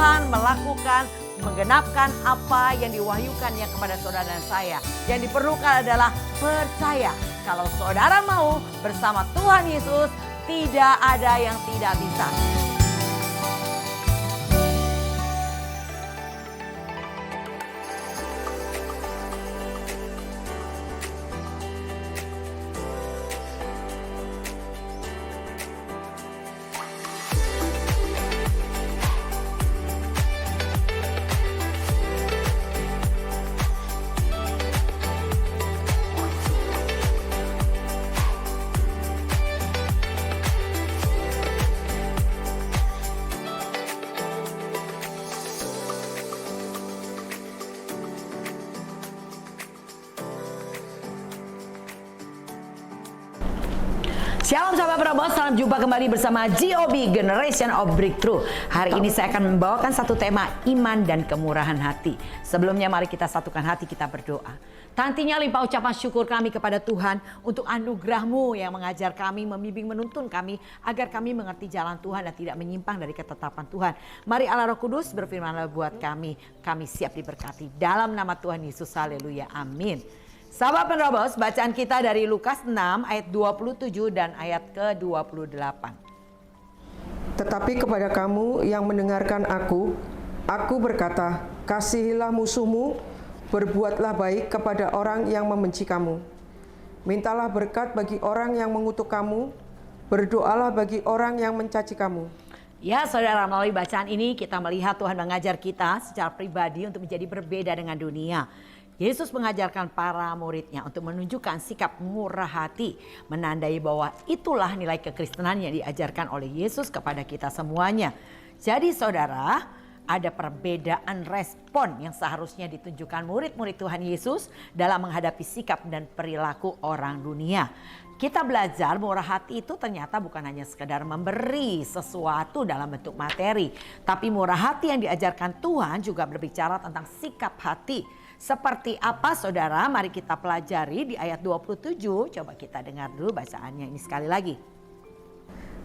Tuhan melakukan, menggenapkan apa yang diwahyukannya kepada saudara dan saya. Yang diperlukan adalah percaya. Kalau saudara mau bersama Tuhan Yesus, tidak ada yang tidak bisa. Shalom sahabat Prabos, salam jumpa kembali bersama GOB Generation of Breakthrough. Hari ini saya akan membawakan satu tema iman dan kemurahan hati. Sebelumnya mari kita satukan hati, kita berdoa. Tantinya limpah ucapan syukur kami kepada Tuhan untuk anugerah-Mu yang mengajar kami, membimbing, menuntun kami agar kami mengerti jalan Tuhan dan tidak menyimpang dari ketetapan Tuhan. Mari Allah Roh Kudus berfirman-Lah buat kami siap diberkati dalam nama Tuhan Yesus. Haleluya, amin. Sahabat penerobos, bacaan kita dari Lukas 6 ayat 27 dan ayat ke-28. Tetapi kepada kamu yang mendengarkan aku berkata, kasihilah musuhmu, berbuatlah baik kepada orang yang membenci kamu. Mintalah berkat bagi orang yang mengutuk kamu, berdoalah bagi orang yang mencaci kamu. Ya saudara, melalui bacaan ini kita melihat Tuhan mengajar kita secara pribadi untuk menjadi berbeda dengan dunia. Yesus mengajarkan para muridnya untuk menunjukkan sikap murah hati, menandai bahwa itulah nilai kekristenan yang diajarkan oleh Yesus kepada kita semuanya. Jadi saudara, ada perbedaan respon yang seharusnya ditunjukkan murid-murid Tuhan Yesus dalam menghadapi sikap dan perilaku orang dunia. Kita belajar murah hati itu ternyata bukan hanya sekedar memberi sesuatu dalam bentuk materi. Tapi murah hati yang diajarkan Tuhan juga berbicara tentang sikap hati. Seperti apa saudara? Mari kita pelajari di ayat 27. Coba kita dengar dulu bacaannya ini sekali lagi.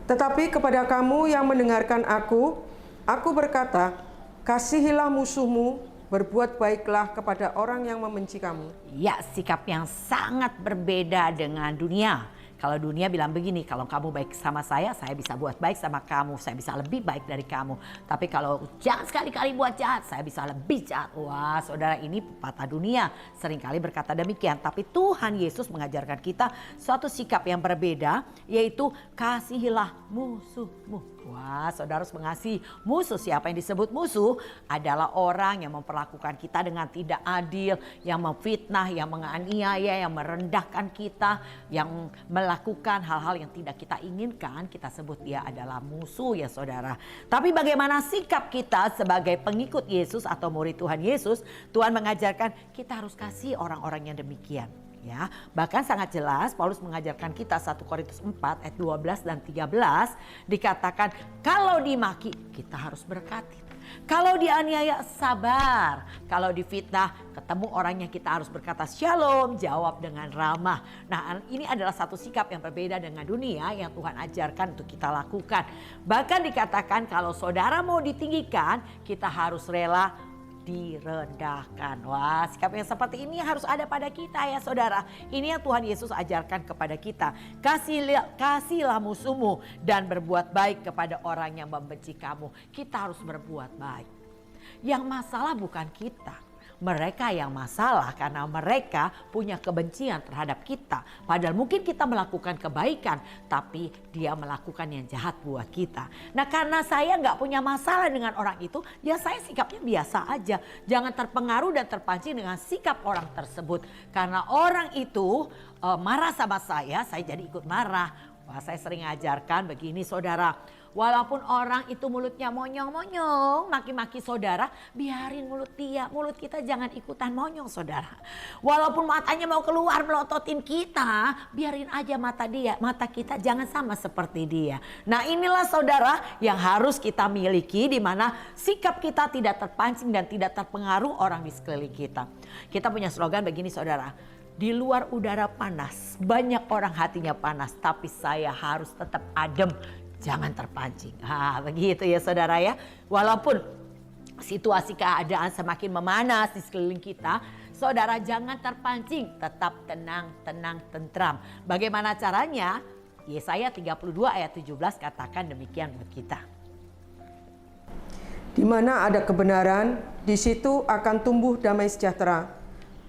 Tetapi kepada kamu yang mendengarkan aku berkata, kasihilah musuhmu, berbuat baiklah kepada orang yang membenci kamu. Ya, sikap yang sangat berbeda dengan dunia. Kalau dunia bilang begini, kalau kamu baik sama saya bisa buat baik sama kamu, saya bisa lebih baik dari kamu. Tapi kalau jangan sekali-kali buat jahat, saya bisa lebih jahat. Wah saudara, ini pepatah dunia seringkali berkata demikian. Tapi Tuhan Yesus mengajarkan kita suatu sikap yang berbeda, yaitu kasihilah musuhmu. Wah saudara harus mengasihi musuh. Siapa yang disebut musuh? Adalah orang yang memperlakukan kita dengan tidak adil, yang memfitnah, yang menganiaya, yang merendahkan kita, yang melakukan hal-hal yang tidak kita inginkan. Kita sebut dia adalah musuh ya saudara. Tapi bagaimana sikap kita sebagai pengikut Yesus atau murid Tuhan Yesus? Tuhan mengajarkan kita harus kasih orang-orang yang demikian. Ya, bahkan sangat jelas Paulus mengajarkan kita 1 Korintus 4 ayat 12 dan 13 dikatakan kalau dimaki kita harus berkati. Kalau dianiaya sabar. Kalau difitnah ketemu orangnya kita harus berkata shalom, jawab dengan ramah. Nah ini adalah satu sikap yang berbeda dengan dunia yang Tuhan ajarkan untuk kita lakukan. Bahkan dikatakan kalau saudara mau ditinggikan kita harus rela direndahkan. Wah sikap yang seperti ini harus ada pada kita ya saudara. Ini yang Tuhan Yesus ajarkan kepada kita. Kasihilah musuhmu dan berbuat baik kepada orang yang membenci kamu. Kita harus berbuat baik. Yang masalah bukan kita. Mereka yang masalah karena mereka punya kebencian terhadap kita. Padahal mungkin kita melakukan kebaikan tapi dia melakukan yang jahat buat kita. Nah karena saya nggak punya masalah dengan orang itu, ya saya sikapnya biasa aja. Jangan terpengaruh dan terpancing dengan sikap orang tersebut. Karena orang itu marah sama saya jadi ikut marah. Wah saya sering ajarkan begini saudara. Walaupun orang itu mulutnya monyong-monyong, maki-maki saudara, biarin mulut dia. Mulut kita jangan ikutan monyong saudara. Walaupun matanya mau keluar melototin kita, biarin aja mata dia. Mata kita jangan sama seperti dia. Nah inilah saudara yang harus kita miliki, di mana sikap kita tidak terpancing dan tidak terpengaruh orang di sekeliling kita. Kita punya slogan begini saudara. Di luar udara panas, banyak orang hatinya panas, tapi saya harus tetap adem. Jangan terpancing. Begitu ya saudara ya. Walaupun situasi keadaan semakin memanas di sekeliling kita, saudara jangan terpancing, tetap tenang, tentram. Bagaimana caranya? Yesaya 32 ayat 17 katakan demikian buat kita. Di mana ada kebenaran, di situ akan tumbuh damai sejahtera.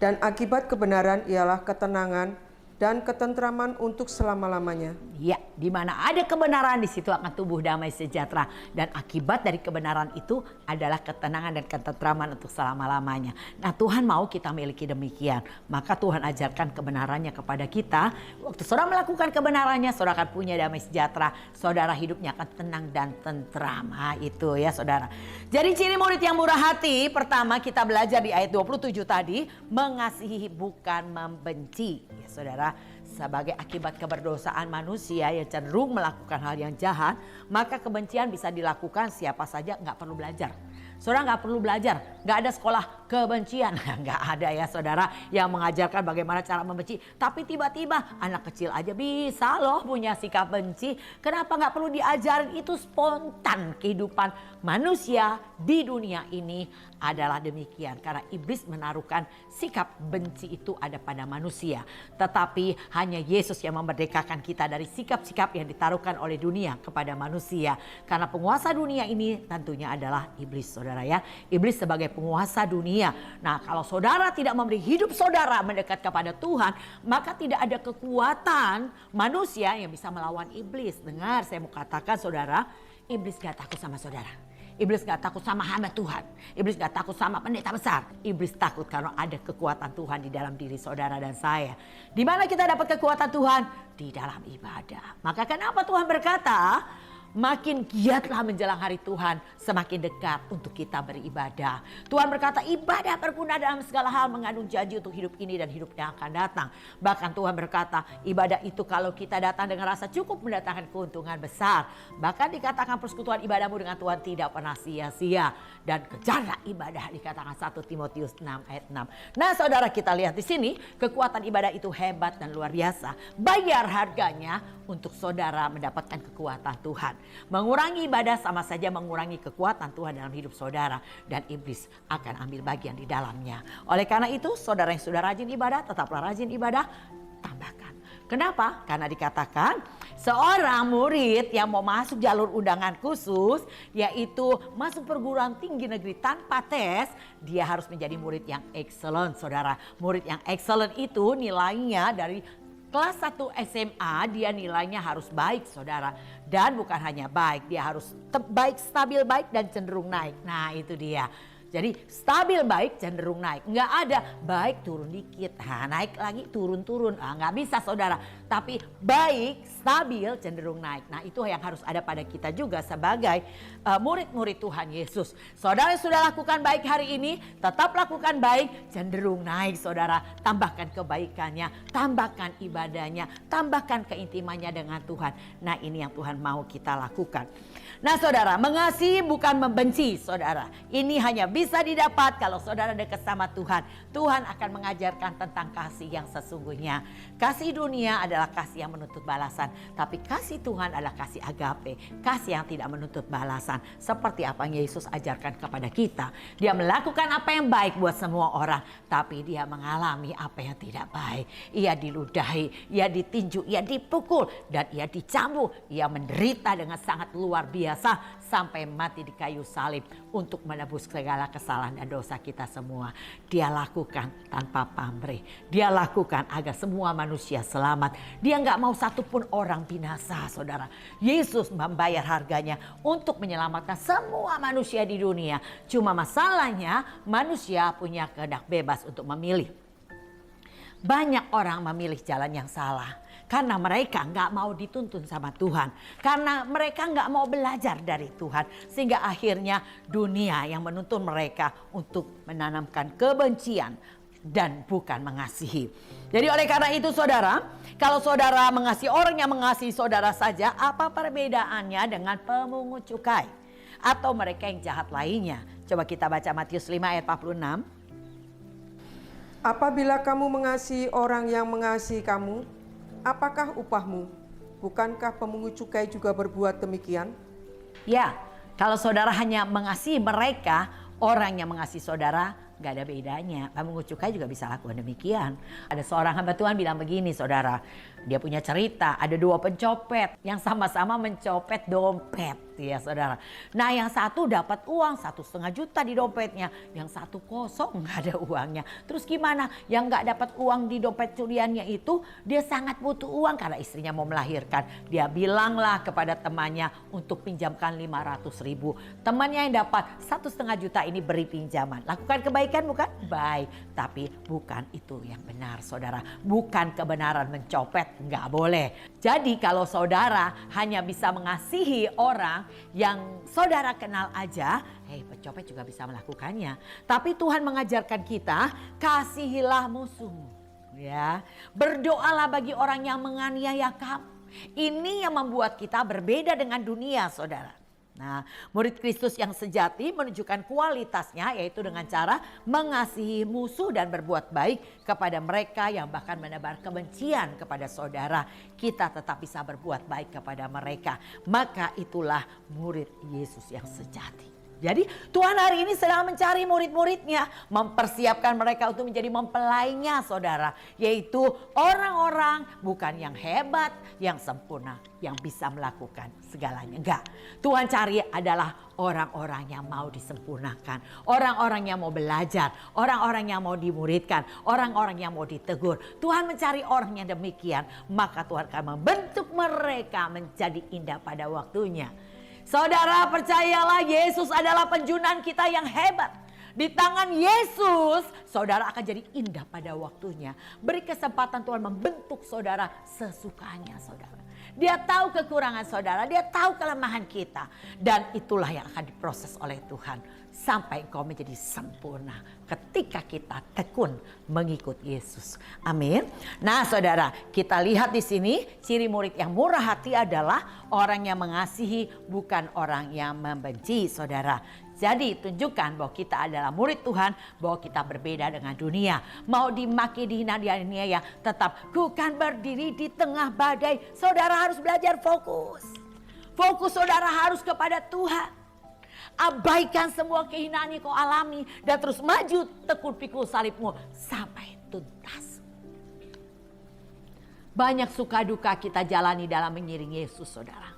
Dan akibat kebenaran ialah ketenangan dan ketentraman untuk selama-lamanya. Ya, di mana ada kebenaran di situ akan tumbuh damai sejahtera, dan akibat dari kebenaran itu adalah ketenangan dan ketentraman untuk selama-lamanya. Nah, Tuhan mau kita miliki demikian. Maka Tuhan ajarkan kebenarannya kepada kita. Waktu saudara melakukan kebenarannya, saudara akan punya damai sejahtera. Saudara hidupnya akan tenang dan tentram. Itu ya saudara. Jadi ciri murid yang murah hati, pertama kita belajar di ayat 27 tadi, mengasihi bukan membenci. Ya saudara, sebagai akibat keberdosaan manusia yang cenderung melakukan hal yang jahat, maka kebencian bisa dilakukan siapa saja, nggak perlu belajar. Saudara nggak perlu belajar, nggak ada sekolah kebencian, nggak ada ya saudara yang mengajarkan bagaimana cara membenci. Tapi tiba-tiba anak kecil aja bisa loh punya sikap benci. Kenapa nggak perlu diajarin? Itu spontan kehidupan manusia di dunia ini adalah demikian. Karena iblis menaruhkan sikap benci itu ada pada manusia. Tetapi hanya Yesus yang memerdekakan kita dari sikap-sikap yang ditaruhkan oleh dunia kepada manusia. Karena penguasa dunia ini tentunya adalah iblis saudara ya. Iblis sebagai penguasa dunia. Nah, kalau saudara tidak memberi hidup saudara mendekat kepada Tuhan, maka tidak ada kekuatan manusia yang bisa melawan iblis. Dengar, saya mau katakan saudara, iblis gak takut sama saudara. Iblis gak takut sama hamba Tuhan. Iblis gak takut sama pendeta besar. Iblis takut karena ada kekuatan Tuhan di dalam diri saudara dan saya. Di mana kita dapat kekuatan Tuhan? Di dalam ibadah. Maka kenapa Tuhan berkata, makin giatlah menjelang hari Tuhan, semakin dekat untuk kita beribadah. Tuhan berkata ibadah berguna dalam segala hal, mengandung janji untuk hidup ini dan hidup yang akan datang. Bahkan Tuhan berkata ibadah itu kalau kita datang dengan rasa cukup mendatangkan keuntungan besar. Bahkan dikatakan persekutuan ibadahmu dengan Tuhan tidak pernah sia-sia. Dan kejarlah ibadah, dikatakan 1 Timotius 6 ayat 6. Nah saudara, kita lihat di sini kekuatan ibadah itu hebat dan luar biasa. Bayar harganya untuk saudara mendapatkan kekuatan Tuhan. Mengurangi ibadah sama saja mengurangi kekuatan Tuhan dalam hidup saudara, dan iblis akan ambil bagian di dalamnya. Oleh karena itu, saudara yang sudah rajin ibadah, tetaplah rajin ibadah, tambahkan. Kenapa? Karena dikatakan seorang murid yang mau masuk jalur undangan khusus, yaitu masuk perguruan tinggi negeri tanpa tes, dia harus menjadi murid yang excellent saudara. Murid yang excellent itu nilainya dari kelas 1 SMA dia nilainya harus baik saudara. Dan bukan hanya baik, dia harus baik, stabil baik dan cenderung naik. Nah itu dia. Jadi stabil baik cenderung naik. Nggak ada baik turun dikit, naik lagi turun-turun. Nggak bisa saudara. Tapi baik, stabil, cenderung naik. Nah itu yang harus ada pada kita juga sebagai murid-murid Tuhan Yesus. Saudara yang sudah lakukan baik hari ini, tetap lakukan baik, cenderung naik saudara. Tambahkan kebaikannya, tambahkan ibadahnya, tambahkan keintimannya dengan Tuhan. Nah ini yang Tuhan mau kita lakukan. Nah saudara, mengasihi bukan membenci saudara. Ini hanya bisa didapat kalau saudara dekat sama Tuhan. Tuhan akan mengajarkan tentang kasih yang sesungguhnya. Kasih dunia adalah kasih yang menuntut balasan. Tapi kasih Tuhan adalah kasih agape. Kasih yang tidak menuntut balasan. Seperti apa yang Yesus ajarkan kepada kita. Dia melakukan apa yang baik buat semua orang. Tapi dia mengalami apa yang tidak baik. Ia diludahi, ia ditinju, ia dipukul. Dan ia dicambuk. Ia menderita dengan sangat luar biasa. Sampai mati di kayu salib untuk menebus segala kesalahan dan dosa kita semua. Dia lakukan tanpa pamrih. Dia lakukan agar semua manusia selamat. Dia nggak mau satupun orang binasa saudara. Yesus membayar harganya untuk menyelamatkan semua manusia di dunia. Cuma masalahnya manusia punya kehendak bebas untuk memilih. Banyak orang memilih jalan yang salah. Karena mereka nggak mau dituntun sama Tuhan. Karena mereka nggak mau belajar dari Tuhan. Sehingga akhirnya dunia yang menuntun mereka untuk menanamkan kebencian dan bukan mengasihi. Jadi oleh karena itu saudara, kalau saudara mengasihi orang yang mengasihi saudara saja, apa perbedaannya dengan pemungut cukai? Atau mereka yang jahat lainnya? Coba kita baca Matius 5 ayat 46. Apabila kamu mengasihi orang yang mengasihi kamu, apakah upahmu? Bukankah pemungut cukai juga berbuat demikian? Ya, kalau saudara hanya mengasihi mereka, Orang yang mengasihi saudara gak ada bedanya. Pak Mungu Cukai juga bisa lakukan demikian. Ada seorang hamba Tuhan bilang begini saudara. Dia punya cerita, ada 2 pencopet yang sama-sama mencopet dompet ya saudara. Nah yang satu dapat uang 1,5 juta di dompetnya. Yang satu kosong gak ada uangnya. Terus gimana? Yang gak dapat uang di dompet curiannya itu dia sangat butuh uang karena istrinya mau melahirkan. Dia bilanglah kepada temannya untuk pinjamkan 500.000. Temannya yang dapat 1,5 juta ini beri pinjaman. Lakukan kebaikan bukan? Baik. Tapi bukan itu yang benar saudara. Bukan kebenaran mencopet. Nggak boleh. Jadi kalau saudara hanya bisa mengasihi orang yang saudara kenal aja, pencopet juga bisa melakukannya. Tapi Tuhan mengajarkan kita, kasihilah musuhmu. Ya, berdoalah bagi orang yang menganiaya kamu. Ini yang membuat kita berbeda dengan dunia, saudara. Nah, murid Kristus yang sejati menunjukkan kualitasnya yaitu dengan cara mengasihi musuh dan berbuat baik kepada mereka yang bahkan menebar kebencian kepada saudara. Kita tetap bisa berbuat baik kepada mereka. Maka itulah murid Yesus yang sejati. Jadi Tuhan hari ini sedang mencari murid-muridnya. Mempersiapkan mereka untuk menjadi mempelainya saudara. Yaitu orang-orang bukan yang hebat, yang sempurna, yang bisa melakukan segalanya. Enggak. Tuhan cari adalah orang-orang yang mau disempurnakan. Orang-orang yang mau belajar. Orang-orang yang mau dimuridkan. Orang-orang yang mau ditegur. Tuhan mencari orang yang demikian. Maka Tuhan akan membentuk mereka menjadi indah pada waktunya. Saudara percayalah Yesus adalah penjunan kita yang hebat. Di tangan Yesus saudara akan jadi indah pada waktunya. Beri kesempatan Tuhan membentuk saudara sesukanya saudara. Dia tahu kekurangan saudara, dia tahu kelemahan kita. Dan itulah yang akan diproses oleh Tuhan. Sampai engkau menjadi sempurna ketika kita tekun mengikut Yesus. Amin. Nah saudara, kita lihat di sini ciri murid yang murah hati adalah orang yang mengasihi bukan orang yang membenci saudara. Jadi tunjukkan bahwa kita adalah murid Tuhan, bahwa kita berbeda dengan dunia. Mau dimaki, dihina, dianiaya, tetap ku kan berdiri di tengah badai. Saudara harus belajar fokus. Fokus saudara harus kepada Tuhan. Abaikan semua kehinaan yang kau alami dan terus maju tekun pikul salibmu sampai tuntas. Banyak suka duka kita jalani dalam mengiring Yesus saudara.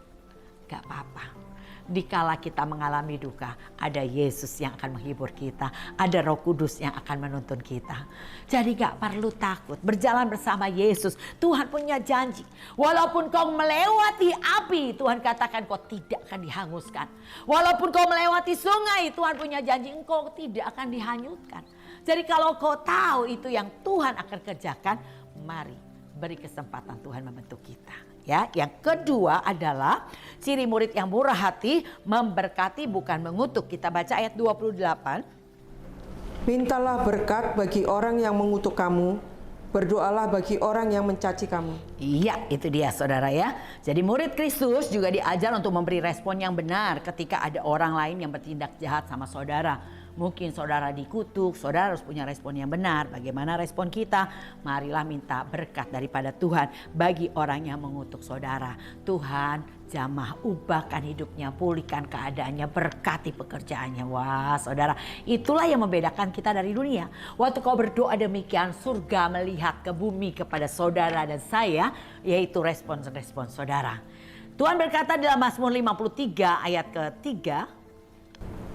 Gak apa-apa. Dikala kita mengalami duka, ada Yesus yang akan menghibur kita. Ada Roh Kudus yang akan menuntun kita. Jadi gak perlu takut. Berjalan bersama Yesus. Tuhan punya janji. Walaupun kau melewati api, Tuhan katakan kau tidak akan dihanguskan. Walaupun kau melewati sungai, Tuhan punya janji engkau tidak akan dihanyutkan. Jadi kalau kau tahu itu yang Tuhan akan kerjakan, mari beri kesempatan Tuhan membentuk kita. Ya, yang kedua adalah ciri murid yang murah hati, memberkati bukan mengutuk. Kita baca ayat 28. Mintalah berkat bagi orang yang mengutuk kamu, berdoalah bagi orang yang mencaci kamu. Iya, itu dia saudara ya. Jadi murid Kristus juga diajar untuk memberi respon yang benar ketika ada orang lain yang bertindak jahat sama saudara. Mungkin saudara dikutuk, saudara harus punya respon yang benar. Bagaimana respon kita? Marilah minta berkat daripada Tuhan bagi orang yang mengutuk saudara. Tuhan jamah ubahkan hidupnya, pulihkan keadaannya, berkati pekerjaannya. Wah saudara, itulah yang membedakan kita dari dunia. Waktu kau berdoa demikian, surga melihat ke bumi kepada saudara dan saya, yaitu respon-respon saudara. Tuhan berkata dalam Mazmur 53 ayat ke-3,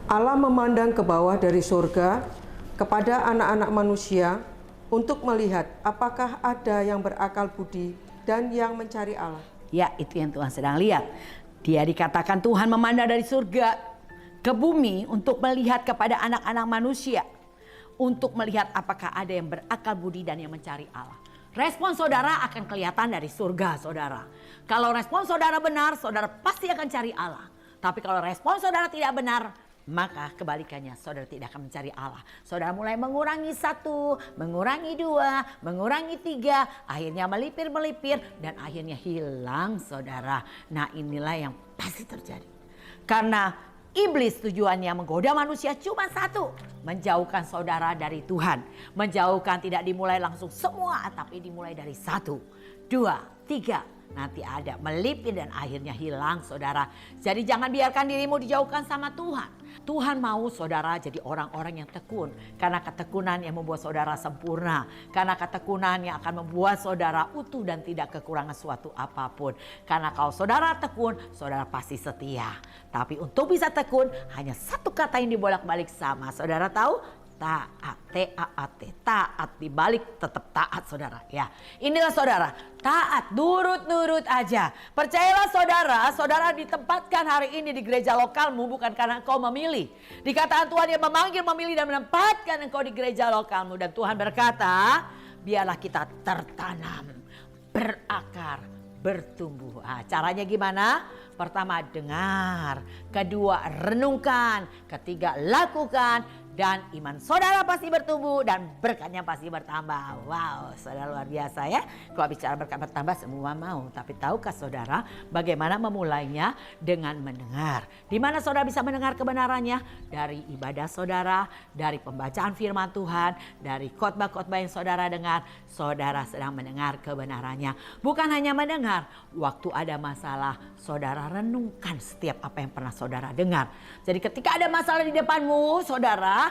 Allah memandang ke bawah dari surga kepada anak-anak manusia untuk melihat apakah ada yang berakal budi dan yang mencari Allah. Ya, itu yang Tuhan sedang lihat. Dia dikatakan Tuhan memandang dari surga ke bumi untuk melihat kepada anak-anak manusia. Untuk melihat apakah ada yang berakal budi dan yang mencari Allah. Respon saudara akan kelihatan dari surga saudara. Kalau respon saudara benar, saudara pasti akan cari Allah. Tapi kalau respon saudara tidak benar, maka kebalikannya saudara tidak akan mencari Allah. Saudara mulai mengurangi 1, mengurangi 2, mengurangi 3. Akhirnya melipir-melipir dan akhirnya hilang saudara. Nah inilah yang pasti terjadi. Karena iblis tujuannya menggoda manusia cuma 1. Menjauhkan saudara dari Tuhan. Menjauhkan tidak dimulai langsung semua tapi dimulai dari 1, 2, 3. nanti ada melipir dan akhirnya hilang saudara. Jadi jangan biarkan dirimu dijauhkan sama Tuhan. Tuhan mau saudara jadi orang-orang yang tekun. Karena ketekunan yang membuat saudara sempurna. Karena ketekunan yang akan membuat saudara utuh dan tidak kekurangan suatu apapun. Karena kalau saudara tekun, saudara pasti setia. Tapi untuk bisa tekun, hanya satu kata yang dibolak-balik sama. Saudara tahu? Taat, T-A-A-T, taat dibalik tetap taat saudara ya. Inilah saudara, taat, nurut aja. Percayalah saudara, saudara ditempatkan hari ini di gereja lokalmu bukan karena engkau memilih. Dikatakan Tuhan yang memanggil, memilih dan menempatkan engkau di gereja lokalmu. Dan Tuhan berkata, biarlah kita tertanam, berakar, bertumbuh. Caranya gimana? Pertama dengar, kedua renungkan, ketiga lakukan. Dan iman saudara pasti bertumbuh dan berkatnya pasti bertambah. Wow, saudara luar biasa ya. Kalau bicara berkat bertambah semua mau. Tapi tahukah saudara bagaimana memulainya? Dengan mendengar. Di mana saudara bisa mendengar kebenarannya? Dari ibadah saudara, dari pembacaan firman Tuhan, dari khotbah-khotbah yang saudara dengar. Saudara sedang mendengar kebenarannya. Bukan hanya mendengar, waktu ada masalah saudara renungkan setiap apa yang pernah saudara dengar. Jadi ketika ada masalah di depanmu saudara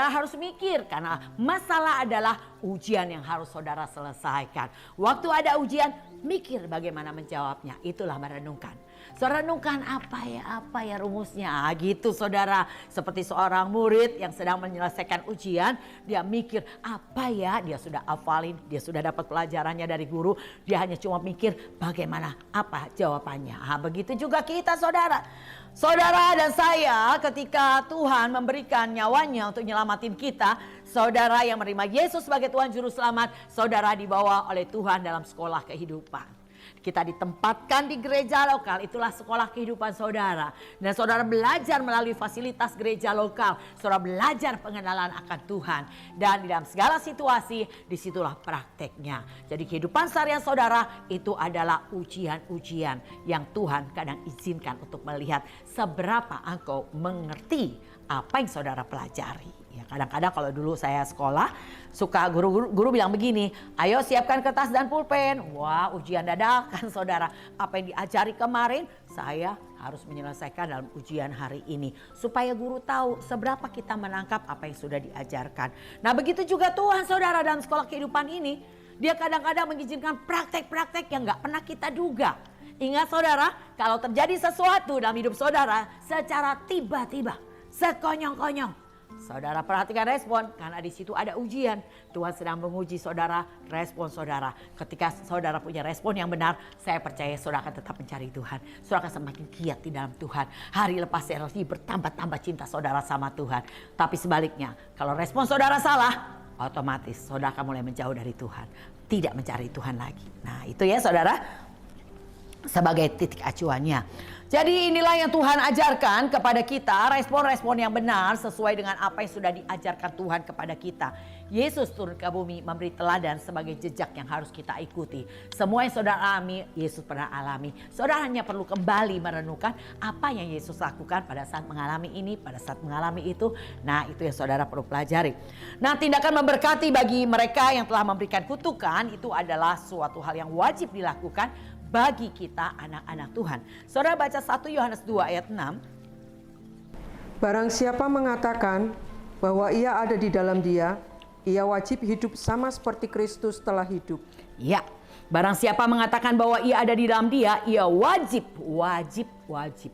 harus mikir karena masalah adalah ujian yang harus saudara selesaikan. Waktu ada ujian, mikir bagaimana menjawabnya. Itulah merenungkan. Saudara renungkan apa ya rumusnya. Gitu saudara. Seperti seorang murid yang sedang menyelesaikan ujian, dia mikir apa ya, dia sudah hafalin, dia sudah dapat pelajarannya dari guru. Dia hanya cuma mikir bagaimana apa jawabannya. Begitu juga kita saudara. Saudara dan saya ketika Tuhan memberikan nyawanya untuk nyelamatin kita, saudara yang menerima Yesus sebagai Tuhan Juru Selamat, saudara dibawa oleh Tuhan dalam sekolah kehidupan. Kita ditempatkan di gereja lokal, itulah sekolah kehidupan saudara. Dan saudara belajar melalui fasilitas gereja lokal, saudara belajar pengenalan akan Tuhan. Dan di dalam segala situasi, disitulah prakteknya. Jadi kehidupan seharian saudara itu adalah ujian-ujian yang Tuhan kadang izinkan untuk melihat seberapa engkau mengerti apa yang saudara pelajari. Ya, kadang-kadang kalau dulu saya sekolah, suka guru bilang begini, ayo siapkan kertas dan pulpen. Wah, ujian dadakan saudara. Apa yang diajari kemarin, saya harus menyelesaikan dalam ujian hari ini. Supaya guru tahu seberapa kita menangkap apa yang sudah diajarkan. Nah begitu juga Tuhan saudara dalam sekolah kehidupan ini. Dia kadang-kadang mengizinkan praktek-praktek yang gak pernah kita duga. Ingat saudara, kalau terjadi sesuatu dalam hidup saudara secara tiba-tiba, sekonyong-konyong, saudara perhatikan respon karena di situ ada ujian. Tuhan sedang menguji saudara, respon saudara. Ketika saudara punya respon yang benar, saya percaya saudara akan tetap mencari Tuhan. Saudara akan semakin giat di dalam Tuhan. Hari lepas hari bertambah-tambah cinta saudara sama Tuhan. Tapi sebaliknya, kalau respon saudara salah, otomatis saudara akan mulai menjauh dari Tuhan. Tidak mencari Tuhan lagi. Nah itu ya saudara, sebagai titik acuannya. Jadi inilah yang Tuhan ajarkan kepada kita, respon-respon yang benar sesuai dengan apa yang sudah diajarkan Tuhan kepada kita. Yesus turun ke bumi memberi teladan sebagai jejak yang harus kita ikuti. Semua yang saudara alami, Yesus pernah alami. Saudara hanya perlu kembali merenungkan apa yang Yesus lakukan pada saat mengalami ini, pada saat mengalami itu. Nah itu yang saudara perlu pelajari. Nah tindakan memberkati bagi mereka yang telah memberikan kutukan itu adalah suatu hal yang wajib dilakukan bagi kita anak-anak Tuhan. Saudara baca 1 Yohanes 2 ayat 6. Barang siapa mengatakan bahwa ia ada di dalam Dia, ia wajib hidup sama seperti Kristus telah hidup. Ya, barang siapa mengatakan bahwa ia ada di dalam Dia, ia wajib.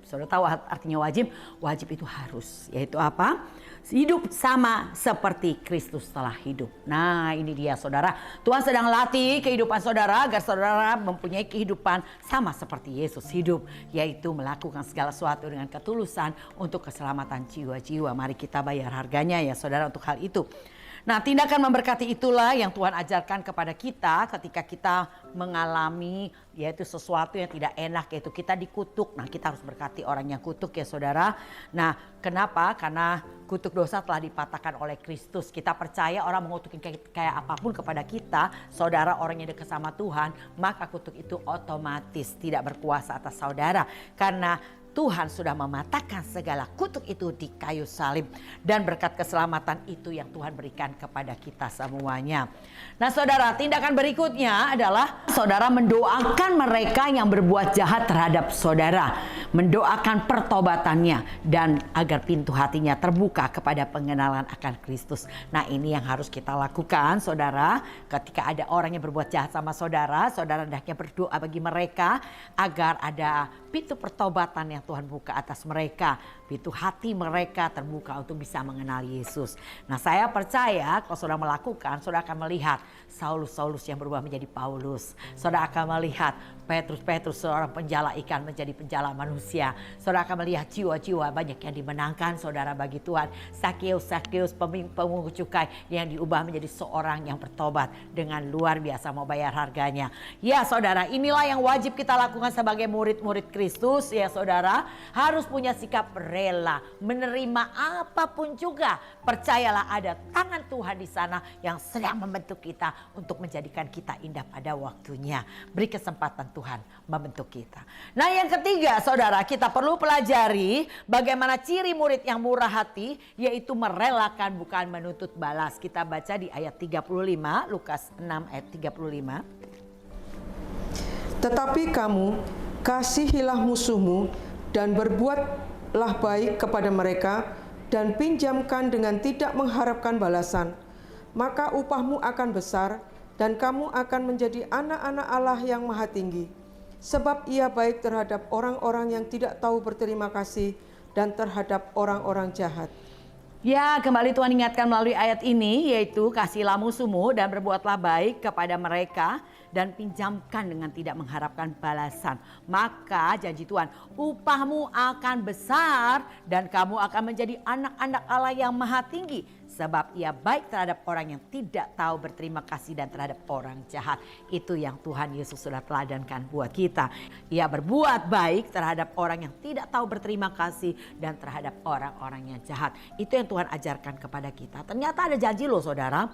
Saudara tahu artinya wajib? Wajib itu harus, yaitu apa? Hidup sama seperti Kristus telah hidup. Nah ini dia saudara. Tuhan sedang latih kehidupan saudara agar saudara mempunyai kehidupan sama seperti Yesus hidup. Yaitu melakukan segala sesuatu dengan ketulusan untuk keselamatan jiwa-jiwa. Mari kita bayar harganya ya saudara untuk hal itu. Nah tindakan memberkati itulah yang Tuhan ajarkan kepada kita ketika kita mengalami yaitu sesuatu yang tidak enak, yaitu kita dikutuk. Nah kita harus berkati orang yang kutuk ya saudara. Nah kenapa? Karena kutuk dosa telah dipatahkan oleh Kristus. Kita percaya orang mengutuk kayak apapun kepada kita, saudara orang yang dekat sama Tuhan, maka kutuk itu otomatis tidak berkuasa atas saudara. Karena Tuhan sudah mematahkan segala kutuk itu di kayu salib. Dan berkat keselamatan itu yang Tuhan berikan kepada kita semuanya. Nah saudara, tindakan berikutnya adalah saudara mendoakan mereka yang berbuat jahat terhadap saudara. Mendoakan pertobatannya dan agar pintu hatinya terbuka kepada pengenalan akan Kristus. Nah ini yang harus kita lakukan saudara. Ketika ada orang yang berbuat jahat sama saudara, saudara hendaknya berdoa bagi mereka agar ada pintu pertobatan yang Tuhan buka atas mereka. Pintu hati mereka terbuka untuk bisa mengenal Yesus. Nah saya percaya kalau saudara melakukan, saudara akan melihat Saulus yang berubah menjadi Paulus. Saudara akan melihat Petrus seorang penjala ikan menjadi penjala manusia. Saudara akan melihat jiwa-jiwa banyak yang dimenangkan saudara bagi Tuhan. Sakeus pemungut cukai yang diubah menjadi seorang yang bertobat dengan luar biasa mau bayar harganya. Ya saudara, inilah yang wajib kita lakukan sebagai murid-murid Kristus ya saudara. Harus punya sikap rela menerima apapun juga. Percayalah ada tangan Tuhan di sana yang sedang membentuk kita untuk menjadikan kita indah pada waktunya. Beri kesempatan Tuhan membentuk kita. Nah yang ketiga saudara, kita perlu pelajari bagaimana ciri murid yang murah hati, yaitu merelakan bukan menuntut balas. Kita baca di ayat 35, Lukas 6 ayat 35. Tetapi kamu kasihilah musuhmu dan berbuatlah baik kepada mereka dan pinjamkan dengan tidak mengharapkan balasan. Maka upahmu akan besar dan kamu akan menjadi anak-anak Allah yang maha tinggi. Sebab ia baik terhadap orang-orang yang tidak tahu berterima kasih dan terhadap orang-orang jahat. Ya, kembali Tuhan ingatkan melalui ayat ini, yaitu kasihilah musuhmu dan berbuatlah baik kepada mereka dan pinjamkan dengan tidak mengharapkan balasan. Maka janji Tuhan, upahmu akan besar dan kamu akan menjadi anak-anak Allah yang maha tinggi. Sebab ia baik terhadap orang yang tidak tahu berterima kasih dan terhadap orang jahat. Itu yang Tuhan Yesus sudah teladankan buat kita. Ia berbuat baik terhadap orang yang tidak tahu berterima kasih dan terhadap orang-orang yang jahat. Itu yang Tuhan ajarkan kepada kita. Ternyata ada janji loh saudara.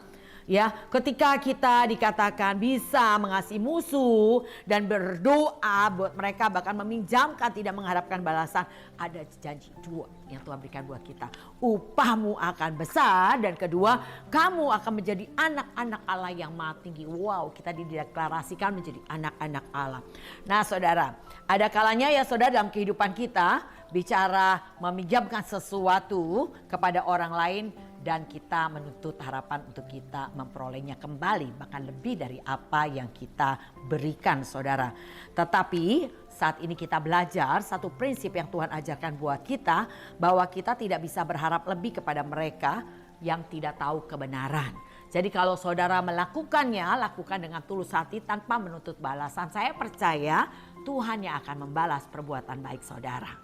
Ya, ketika kita dikatakan bisa mengasihi musuh dan berdoa buat mereka, bahkan meminjamkan tidak mengharapkan balasan, ada janji dua yang Tuhan berikan buat kita. Upahmu akan besar dan kedua, kamu akan menjadi anak-anak Allah yang maha tinggi. Wow, kita dideklarasikan menjadi anak-anak Allah. Nah saudara, ada kalanya ya saudara dalam kehidupan kita bicara meminjamkan sesuatu kepada orang lain dan kita menuntut harapan untuk kita memperolehnya kembali, bahkan lebih dari apa yang kita berikan saudara. Tetapi saat ini kita belajar satu prinsip yang Tuhan ajarkan buat kita, bahwa kita tidak bisa berharap lebih kepada mereka yang tidak tahu kebenaran. Jadi kalau saudara melakukannya, lakukan dengan tulus hati tanpa menuntut balasan. Saya percaya Tuhan yang akan membalas perbuatan baik saudara.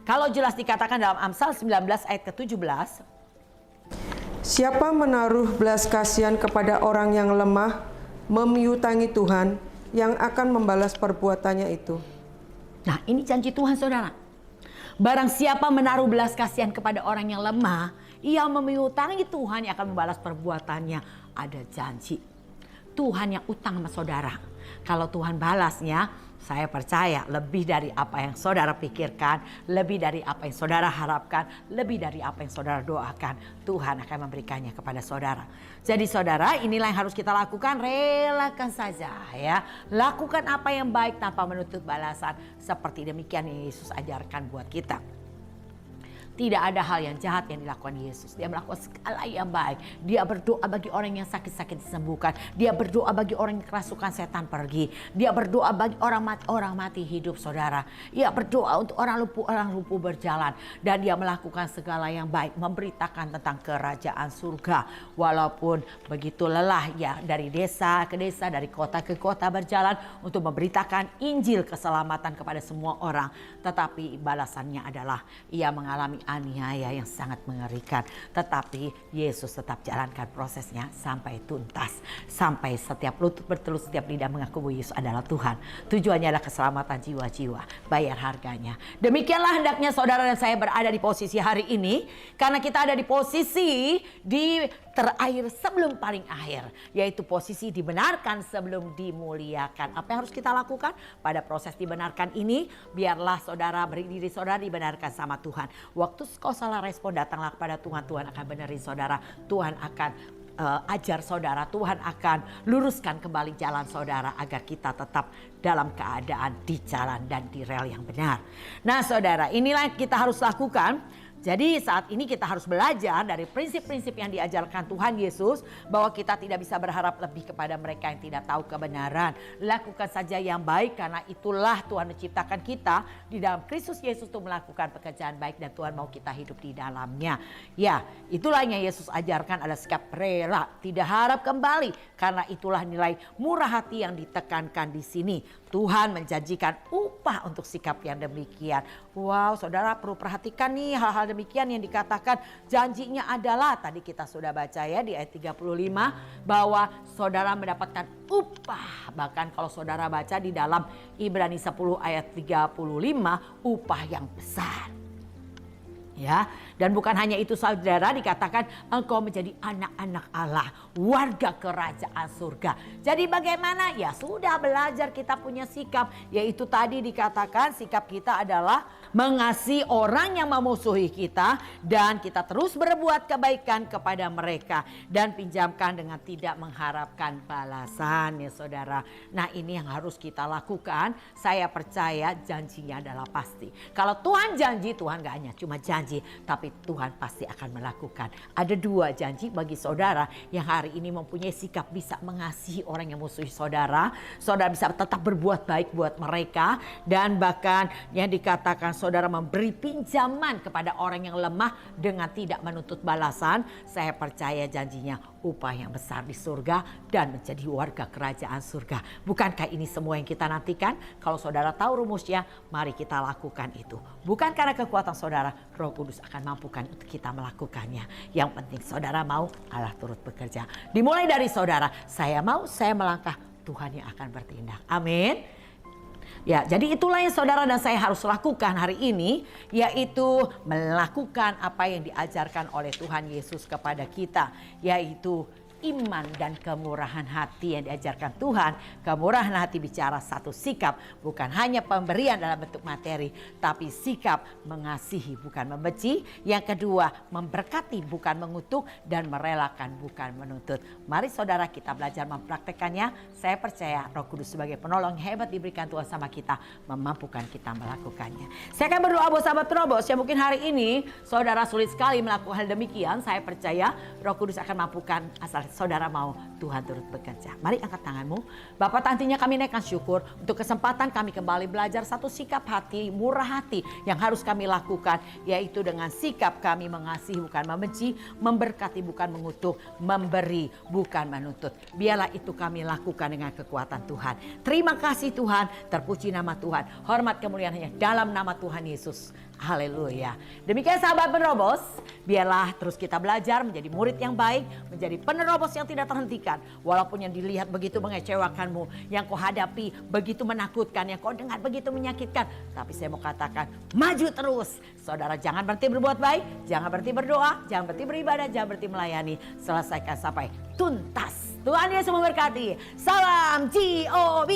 Kalau jelas dikatakan dalam Amsal 19 ayat ke-17, siapa menaruh belas kasihan kepada orang yang lemah, memiutangi Tuhan yang akan membalas perbuatannya itu. Nah ini janji Tuhan saudara. Barang siapa menaruh belas kasihan kepada orang yang lemah, ia memiutangi Tuhan yang akan membalas perbuatannya. Ada janji. Tuhan yang utang sama saudara. Kalau Tuhan balasnya, saya percaya lebih dari apa yang saudara pikirkan, lebih dari apa yang saudara harapkan, lebih dari apa yang saudara doakan, Tuhan akan memberikannya kepada saudara. Jadi saudara, inilah yang harus kita lakukan, relakan saja ya. Lakukan apa yang baik tanpa menuntut balasan. Seperti demikian yang Yesus ajarkan buat kita. Tidak ada hal yang jahat yang dilakukan Yesus. Dia melakukan segala yang baik. Dia berdoa bagi orang yang sakit-sakit disembuhkan. Dia berdoa bagi orang yang kerasukan setan pergi. Dia berdoa bagi orang mati hidup saudara. Dia berdoa untuk orang lumpuh berjalan. Dan dia melakukan segala yang baik. Memberitakan tentang kerajaan surga. Walaupun begitu lelah ya, dari desa ke desa, dari kota ke kota berjalan untuk memberitakan Injil keselamatan kepada semua orang. Tetapi balasannya adalah ia mengalami aniaya yang sangat mengerikan. Tetapi Yesus tetap jalankan prosesnya sampai tuntas. Sampai setiap lutut bertelur, setiap lidah mengaku bahwa Yesus adalah Tuhan. Tujuannya adalah keselamatan jiwa-jiwa. Bayar harganya. Demikianlah hendaknya saudara dan saya berada di posisi hari ini. Karena kita ada di posisi di terakhir sebelum paling akhir, yaitu posisi dibenarkan sebelum dimuliakan. Apa yang harus kita lakukan pada proses dibenarkan ini? Biarlah saudara diri saudara dibenarkan sama Tuhan. Waktu kau salah respon, datanglah kepada Tuhan. Tuhan akan benerin saudara. Tuhan akan ajar saudara. Tuhan akan luruskan kembali jalan saudara agar kita tetap dalam keadaan di jalan dan di rel yang benar. Nah saudara, inilah yang kita harus lakukan. Jadi saat ini kita harus belajar dari prinsip-prinsip yang diajarkan Tuhan Yesus, bahwa kita tidak bisa berharap lebih kepada mereka yang tidak tahu kebenaran. Lakukan saja yang baik, karena itulah Tuhan menciptakan kita di dalam Kristus Yesus untuk melakukan pekerjaan baik, dan Tuhan mau kita hidup di dalamnya. Ya, itulah yang Yesus ajarkan, ada sikap rela, tidak harap kembali, karena itulah nilai murah hati yang ditekankan di sini. Tuhan menjanjikan upah untuk sikap yang demikian. Wow, saudara perlu perhatikan nih hal-hal demikian yang dikatakan janjinya adalah, tadi kita sudah baca ya di ayat 35, bahwa saudara mendapatkan upah. Bahkan kalau saudara baca di dalam Ibrani 10 ayat 35, upah yang besar. Ya, dan bukan hanya itu saudara, dikatakan engkau menjadi anak-anak Allah, warga kerajaan surga. Jadi bagaimana? Ya sudah, belajar kita punya sikap, yaitu tadi dikatakan sikap kita adalah mengasihi orang yang memusuhi kita, dan kita terus berbuat kebaikan kepada mereka dan pinjamkan dengan tidak mengharapkan balasan ya saudara. Nah ini yang harus kita lakukan. Saya percaya janjinya adalah pasti. Kalau Tuhan janji, Tuhan gak hanya cuma janji, tapi Tuhan pasti akan melakukan. Ada dua janji bagi saudara yang hari ini mempunyai sikap bisa mengasihi orang yang musuhi saudara. Saudara bisa tetap berbuat baik buat mereka, dan bahkan yang dikatakan saudara memberi pinjaman kepada orang yang lemah dengan tidak menuntut balasan. Saya percaya janjinya upah yang besar di surga dan menjadi warga kerajaan surga. Bukankah ini semua yang kita nantikan? Kalau saudara tahu rumusnya, mari kita lakukan itu. Bukan karena kekuatan saudara, Roh Kudus akan mampukan untuk kita melakukannya. Yang penting saudara mau, Allah turut bekerja. Dimulai dari saudara, saya mau, saya melangkah, Tuhan yang akan bertindak. Amin. Ya, jadi itulah yang saudara dan saya harus lakukan hari ini, yaitu melakukan apa yang diajarkan oleh Tuhan Yesus kepada kita, yaitu iman dan kemurahan hati yang diajarkan Tuhan. Kemurahan hati bicara satu sikap, bukan hanya pemberian dalam bentuk materi, tapi sikap mengasihi bukan membenci. Yang kedua, memberkati bukan mengutuk, dan merelakan bukan menuntut. Mari saudara kita belajar mempraktekannya. Saya percaya Roh Kudus sebagai penolong hebat diberikan Tuhan sama kita, memampukan kita melakukannya. Saya akan berdoa buat sahabat Terobos yang mungkin hari ini saudara sulit sekali melakukan hal demikian. Saya percaya Roh Kudus akan mampukan asal saudara mau, Tuhan turut bekerja. Mari angkat tanganmu. Bapak tantinya kami naikkan syukur untuk kesempatan kami kembali belajar satu sikap hati, murah hati yang harus kami lakukan, yaitu dengan sikap kami mengasihi bukan membenci, memberkati bukan mengutuk, memberi bukan menuntut. Biarlah itu kami lakukan dengan kekuatan Tuhan. Terima kasih Tuhan, terpuji nama Tuhan. Hormat kemuliaan hanya dalam nama Tuhan Yesus. Haleluya. Demikian sahabat penerobos, biarlah terus kita belajar menjadi murid yang baik, menjadi penerobos yang tidak terhentikan. Walaupun yang dilihat begitu mengecewakanmu, yang kau hadapi begitu menakutkan, yang kau dengar begitu menyakitkan, tapi saya mau katakan, maju terus. Saudara jangan berhenti berbuat baik, jangan berhenti berdoa, jangan berhenti beribadah, jangan berhenti melayani. Selesaikan sampai tuntas. Tuhan Yesus memberkati. Salam GOB.